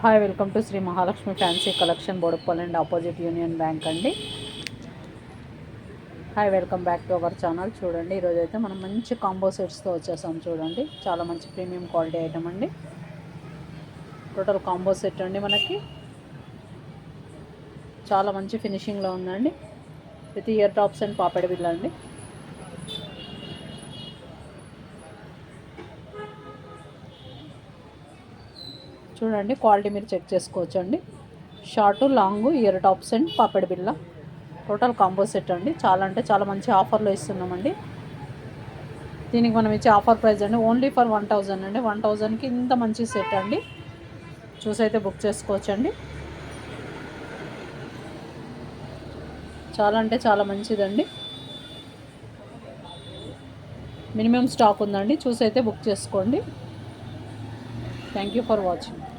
Hi, welcome to Shri Mahalakshmi fancy collection, Boduppal and opposite union bank అండి. Hi, welcome back to our channel. చూడండి, ఈరోజు అయితే మనం మంచి కాంబో సెట్స్తో వచ్చేసాం. చూడండి, చాలా మంచి ప్రీమియం క్వాలిటీ ఐటమ్ అండి. టోటల్ కాంబో సెట్ అండి. మనకి చాలా మంచి ఫినిషింగ్లో ఉందండి. విత్ ఇయర్ టాప్స్ అండ్ పాపెడ్ బిల్ అండి. చూడండి, క్వాలిటీ మీరు చెక్ చేసుకోవచ్చు అండి. Short, long, ear tops and పాపెడ్ బిల్ల టోటల్ కాంబో సెట్ అండి. చాలా అంటే చాలా మంచి ఆఫర్లో ఇస్తున్నామండి. దీనికి మనం ఇచ్చే ఆఫర్ ప్రైస్ అండి ఓన్లీ ఫర్ 1000 అండి. 1000కి ఇంత మంచి సెట్ అండి. చూసైతే బుక్ చేసుకోవచ్చండి. చాలా అంటే చాలా మంచిదండి. మినిమం స్టాక్ ఉందండి. చూసైతే బుక్ చేసుకోండి. Thank you for watching.